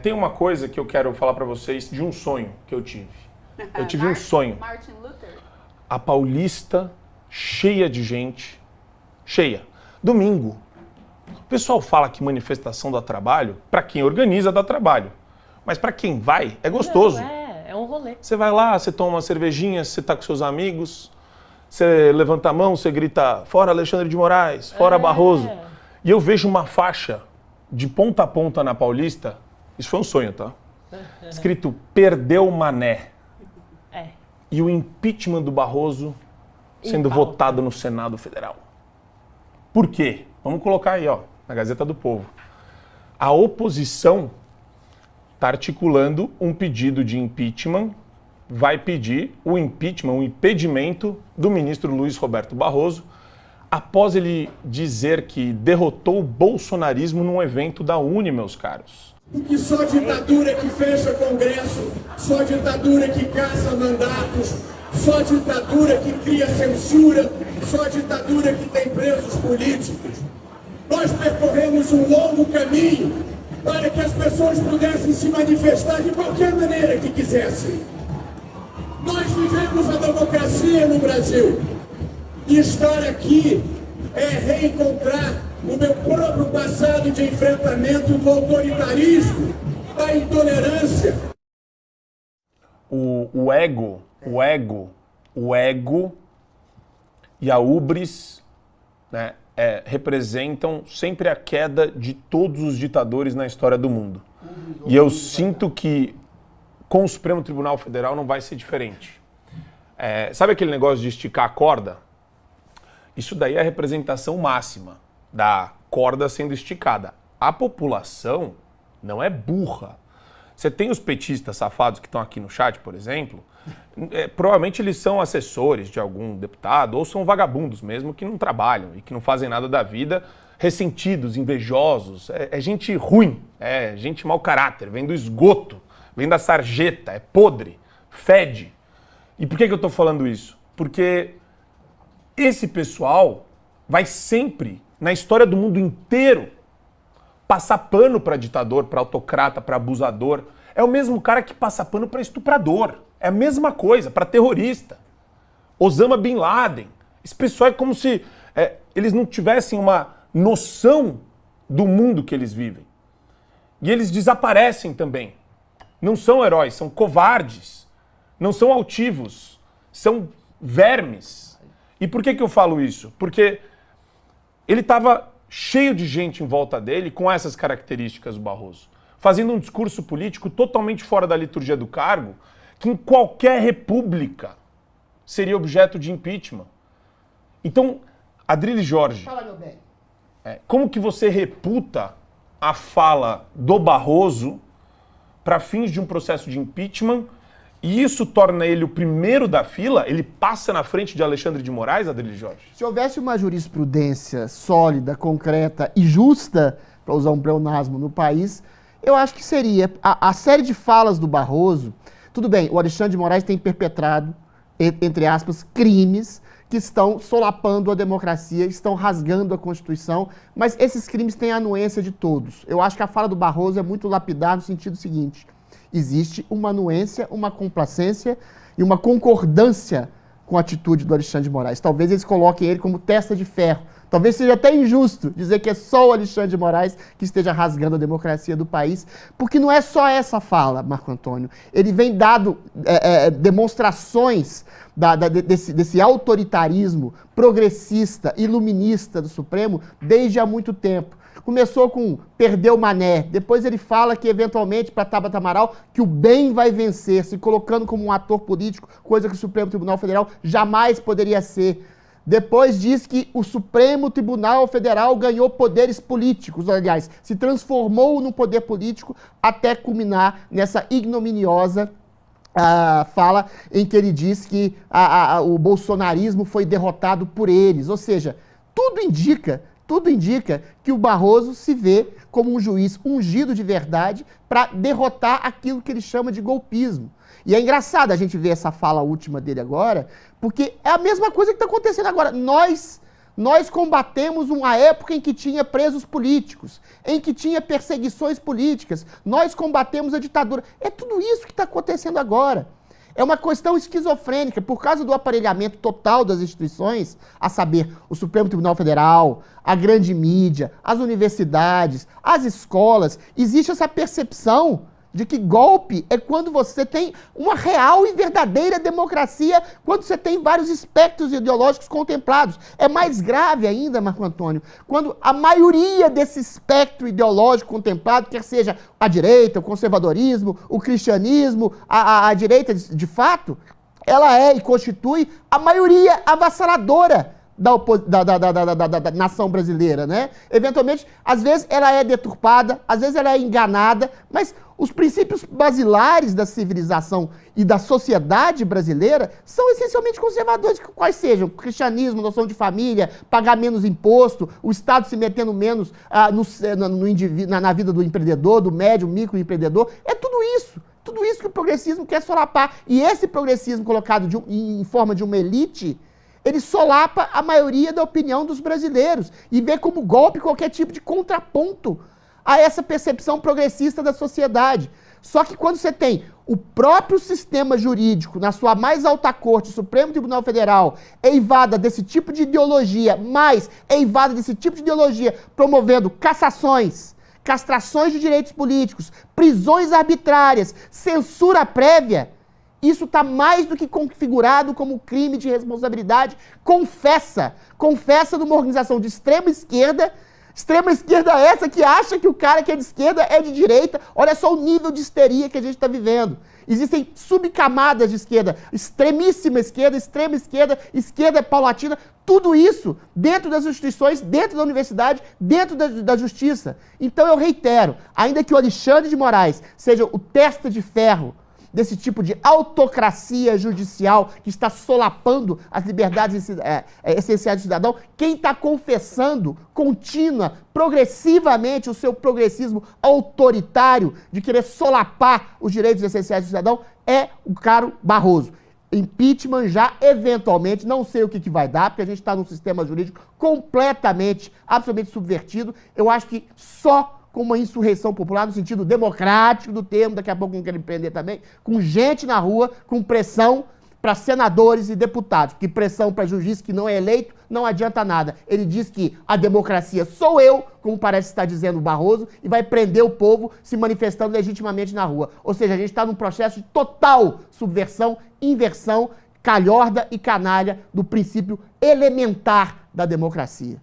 Tem uma coisa que eu quero falar para vocês de um sonho que eu tive. Eu tive um sonho. Martin Luther. A Paulista cheia de gente. Cheia. Domingo. O pessoal fala que manifestação dá trabalho. Para quem organiza, dá trabalho. Mas para quem vai, é gostoso. Não, é um rolê. Você vai lá, você toma uma cervejinha, você tá com seus amigos, você levanta a mão, você grita fora Alexandre de Moraes, fora Barroso. E eu vejo uma faixa de ponta a ponta na Paulista, isso foi um sonho, tá? Escrito perdeu Mané. E o impeachment do Barroso sendo votado no Senado Federal. Por quê? Vamos colocar aí, ó, na Gazeta do Povo. A oposição está articulando um pedido de impeachment, vai pedir o impeachment, o impedimento do ministro Luiz Roberto Barroso, após ele dizer que derrotou o bolsonarismo num evento da Uni, meus caros. Porque só ditadura que fecha Congresso, só ditadura que caça mandatos, só ditadura que cria censura, só ditadura que tem presos políticos. Nós percorremos um longo caminho para que as pessoas pudessem se manifestar de qualquer maneira que quisessem. Nós vivemos a democracia no Brasil. E estar aqui é reencontrar o meu próprio passado de enfrentamento do autoritarismo, da intolerância. O ego e a ubris, né, representam sempre a queda de todos os ditadores na história do mundo. E eu sinto que com o Supremo Tribunal Federal não vai ser diferente. Sabe aquele negócio de esticar a corda? Isso daí é a representação máxima da corda sendo esticada. A população não é burra. Você tem os petistas safados que estão aqui no chat, por exemplo, provavelmente eles são assessores de algum deputado ou são vagabundos mesmo que não trabalham e que não fazem nada da vida, ressentidos, invejosos. É gente ruim, é gente mau caráter, vem do esgoto, vem da sarjeta, é podre, fede. E por que eu estou falando isso? Porque esse pessoal vai sempre, na história do mundo inteiro, passar pano para ditador, para autocrata, para abusador. É o mesmo cara que passa pano para estuprador. É a mesma coisa, para terrorista. Osama Bin Laden. Esse pessoal é como se eles não tivessem uma noção do mundo que eles vivem. E eles desaparecem também. Não são heróis, são covardes. Não são altivos, são vermes. E por que eu falo isso? Porque ele estava cheio de gente em volta dele com essas características do Barroso, fazendo um discurso político totalmente fora da liturgia do cargo, que em qualquer república seria objeto de impeachment. Então, Adrilles Jorge, fala, meu bem. Como que você reputa a fala do Barroso para fins de um processo de impeachment? E isso torna ele o primeiro da fila? Ele passa na frente de Alexandre de Moraes, Adrilles Jorge? Se houvesse uma jurisprudência sólida, concreta e justa, para usar um pleonasmo no país, eu acho que seria a série de falas do Barroso. Tudo bem, o Alexandre de Moraes tem perpetrado, entre aspas, crimes que estão solapando a democracia, estão rasgando a Constituição, mas esses crimes têm a anuência de todos. Eu acho que a fala do Barroso é muito lapidar no sentido seguinte: existe uma anuência, uma complacência e uma concordância com a atitude do Alexandre de Moraes. Talvez eles coloquem ele como testa de ferro. Talvez seja até injusto dizer que é só o Alexandre de Moraes que esteja rasgando a democracia do país, porque não é só essa fala, Marco Antônio. Ele vem dado demonstrações desse autoritarismo progressista, iluminista do Supremo desde há muito tempo. Começou com perdeu Mané, depois ele fala que eventualmente para Tabata Amaral que o bem vai vencer, se colocando como um ator político, coisa que o Supremo Tribunal Federal jamais poderia ser. Depois diz que o Supremo Tribunal Federal ganhou poderes políticos, aliás, se transformou num poder político até culminar nessa ignominiosa fala em que ele diz que o bolsonarismo foi derrotado por eles. Ou seja, tudo indica que o Barroso se vê como um juiz ungido de verdade para derrotar aquilo que ele chama de golpismo. E é engraçado a gente ver essa fala última dele agora, porque é a mesma coisa que está acontecendo agora. Nós Nós combatemos uma época em que tinha presos políticos, em que tinha perseguições políticas. Nós combatemos a ditadura. É tudo isso que está acontecendo agora. É uma questão esquizofrênica, por causa do aparelhamento total das instituições, a saber, o Supremo Tribunal Federal, a grande mídia, as universidades, as escolas. Existe essa percepção de que golpe é quando você tem uma real e verdadeira democracia, quando você tem vários espectros ideológicos contemplados. É mais grave ainda, Marco Antônio, quando a maioria desse espectro ideológico contemplado, quer seja a direita, o conservadorismo, o cristianismo, a direita de fato, ela é e constitui a maioria avassaladora da nação brasileira, né? Eventualmente, às vezes ela é deturpada, às vezes ela é enganada, mas os princípios basilares da civilização e da sociedade brasileira são essencialmente conservadores, quais sejam cristianismo, noção de família, pagar menos imposto, o Estado se metendo menos na vida do empreendedor, do médio, microempreendedor. É tudo isso que o progressismo quer solapar. E esse progressismo colocado em forma de uma elite, ele solapa a maioria da opinião dos brasileiros e vê como golpe qualquer tipo de contraponto a essa percepção progressista da sociedade. Só que quando você tem o próprio sistema jurídico, na sua mais alta corte, o Supremo Tribunal Federal, eivada desse tipo de ideologia, mais eivada desse tipo de ideologia, promovendo cassações, castrações de direitos políticos, prisões arbitrárias, censura prévia, isso está mais do que configurado como crime de responsabilidade. Confessa de uma organização de extrema esquerda essa que acha que o cara que é de esquerda é de direita. Olha só o nível de histeria que a gente está vivendo. Existem subcamadas de esquerda, extremíssima esquerda, extrema esquerda, esquerda paulatina, tudo isso dentro das instituições, dentro da universidade, dentro da justiça. Então eu reitero, ainda que o Alexandre de Moraes seja o testa de ferro desse tipo de autocracia judicial que está solapando as liberdades essenciais do cidadão, quem está confessando contínua, progressivamente, o seu progressismo autoritário de querer solapar os direitos essenciais do cidadão é o caro Barroso. Impeachment já, eventualmente, não sei o que vai dar, porque a gente está num sistema jurídico completamente, absolutamente subvertido. Eu acho que só com uma insurreição popular, no sentido democrático do termo, daqui a pouco não quero empreender também, com gente na rua, com pressão para senadores e deputados, porque pressão para juiz que não é eleito não adianta nada. Ele diz que a democracia sou eu, como parece estar dizendo o Barroso, e vai prender o povo se manifestando legitimamente na rua. Ou seja, a gente está num processo de total subversão, inversão, calhorda e canalha do princípio elementar da democracia.